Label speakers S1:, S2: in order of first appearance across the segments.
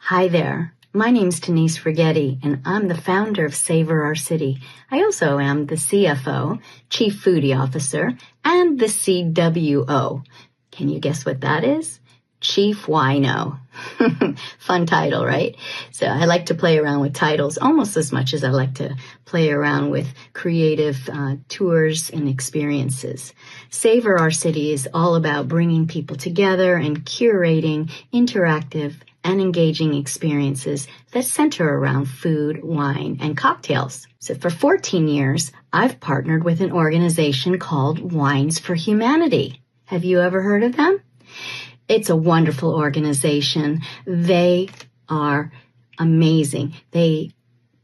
S1: Hi there. My name's Denise Frigetti, and I'm the founder of Savor Our City. I also am the CFO, Chief Foodie Officer, and the CWO. Can you guess what that is? Chief Wino. Fun title, right? So I like to play around with titles almost as much as I like to play around with creative tours and experiences. Savor Our City is all about bringing people together and curating interactive and engaging experiences that center around food, wine, and cocktails. So for 14 years, I've partnered with an organization called Wines for Humanity. Have you ever heard of them? It's a wonderful organization. They are amazing. They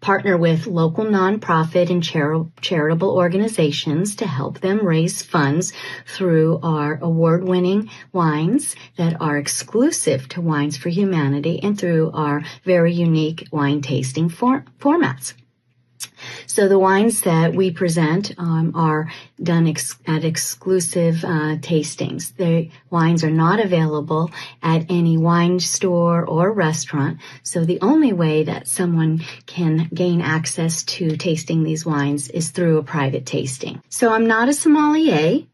S1: partner with local nonprofit and charitable organizations to help them raise funds through our award-winning wines that are exclusive to Wines for Humanity and through our very unique wine tasting formats. So the wines that we present are done at exclusive tastings. The wines are not available at any wine store or restaurant. So the only way that someone can gain access to tasting these wines is through a private tasting. So I'm not a sommelier.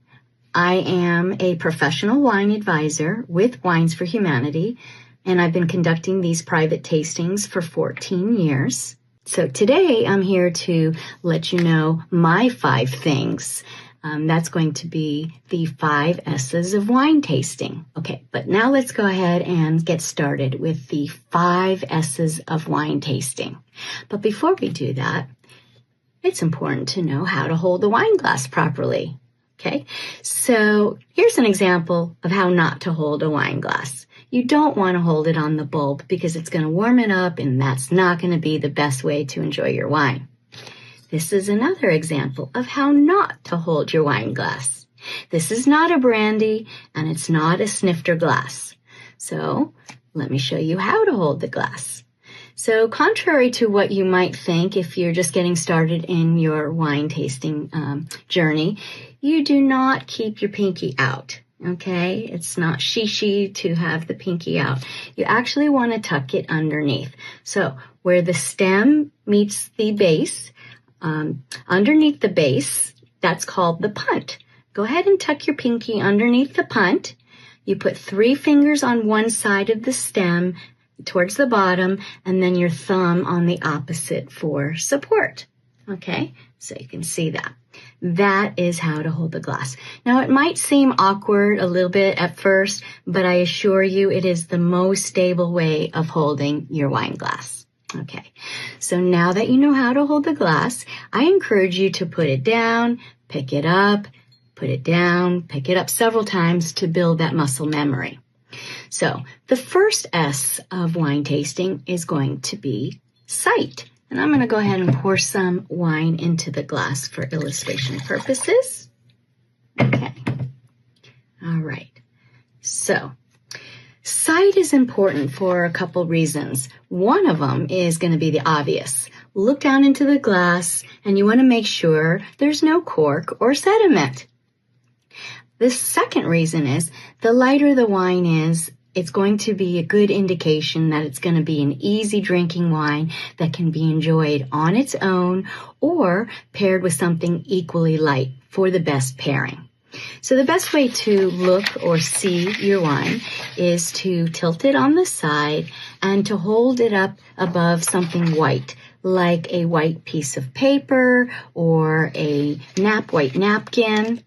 S1: I am a professional wine advisor with Wines for Humanity, and I've been conducting these private tastings for 14 years. So today I'm here to let you know my 5 things. That's going to be the 5 S's of wine tasting. Okay, but now let's go ahead and get started with the 5 S's of wine tasting. But before we do that, it's important to know how to hold the wine glass properly. Okay, so here's an example of how not to hold a wine glass. You don't want to hold it on the bulb because it's going to warm it up, and that's not going to be the best way to enjoy your wine. This is another example of how not to hold your wine glass. This is not a brandy, and it's not a snifter glass. So let me show you how to hold the glass. So contrary to what you might think if you're just getting started in your wine tasting journey, you do not keep your pinky out. Okay, it's not shishi to have the pinky out. You actually want to tuck it underneath. So where the stem meets the base, underneath the base, that's called the punt. Go ahead and tuck your pinky underneath the punt. You put 3 fingers on one side of the stem towards the bottom, and then your thumb on the opposite for support. Okay, so you can see that. That is how to hold the glass. Now, it might seem awkward a little bit at first, but I assure you it is the most stable way of holding your wine glass. Okay, so now that you know how to hold the glass, I encourage you to put it down, pick it up, put it down, pick it up several times to build that muscle memory. So the first S of wine tasting is going to be sight. And I'm going to go ahead and pour some wine into the glass for illustration purposes. Okay. All right. So sight is important for a couple reasons. One of them is going to be the obvious. Look down into the glass and you want to make sure there's no cork or sediment. The second reason is the lighter the wine is, it's going to be a good indication that it's going to be an easy drinking wine that can be enjoyed on its own or paired with something equally light for the best pairing. So the best way to look or see your wine is to tilt it on the side and to hold it up above something white, like a white piece of paper or a white napkin.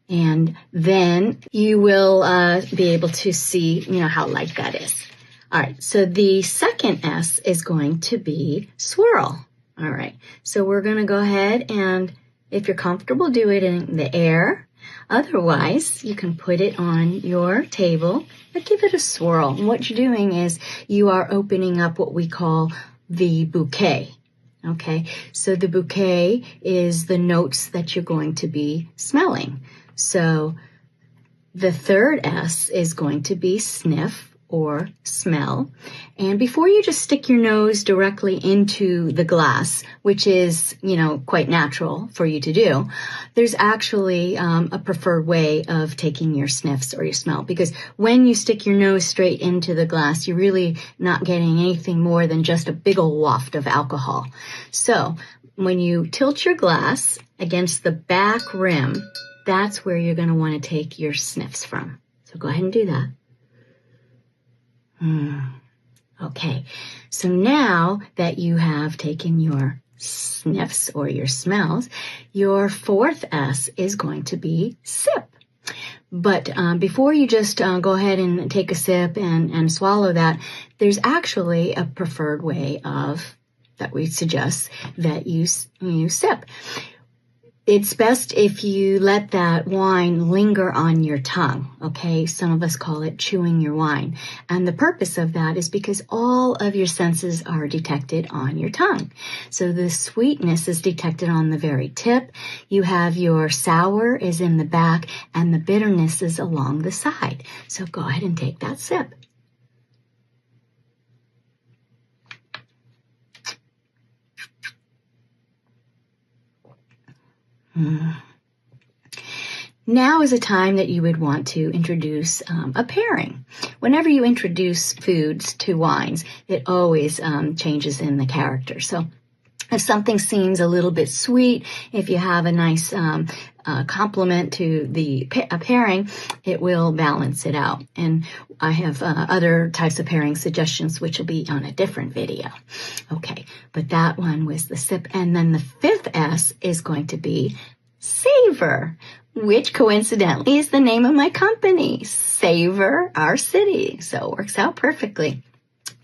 S1: And then you will be able to see, how light that is. All right, so the second S is going to be swirl. All right, so we're going to go ahead and, if you're comfortable, do it in the air. Otherwise, you can put it on your table and give it a swirl. And what you're doing is you are opening up what we call the bouquet. Okay, so the bouquet is the notes that you're going to be smelling. So the third S is going to be sniff or smell. And before you just stick your nose directly into the glass, which is, quite natural for you to do, there's actually a preferred way of taking your sniffs or your smell. Because when you stick your nose straight into the glass, you're really not getting anything more than just a big old waft of alcohol. So when you tilt your glass against the back rim, that's where you're going to want to take your sniffs from. So go ahead and do that. Okay, so now that you have taken your sniffs or your smells, your fourth S is going to be sip. But before you just go ahead and take a sip and swallow that, there's actually a preferred way that we suggest that you sip. It's best if you let that wine linger on your tongue, okay? Some of us call it chewing your wine. And the purpose of that is because all of your senses are detected on your tongue. So the sweetness is detected on the very tip. You have your sour is in the back, and the bitterness is along the side. So go ahead and take that sip. Now is a time that you would want to introduce a pairing. Whenever you introduce foods to wines, it always changes in the character. So if something seems a little bit sweet, if you have a nice complement to a pairing, it will balance it out. And I have other types of pairing suggestions, which will be on a different video. Okay, but that one was the sip. And then the fifth S is going to be savor, which coincidentally is the name of my company, Savor Our City. So it works out perfectly.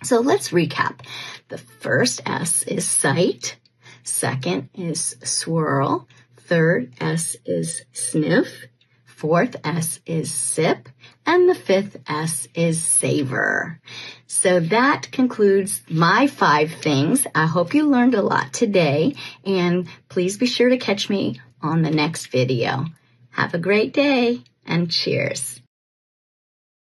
S1: So let's recap. The first S is sight. Second is swirl. Third S is sniff. Fourth S is sip. And the fifth S is savor. So that concludes my 5 things. I hope you learned a lot today. And please be sure to catch me on the next video. Have a great day and cheers.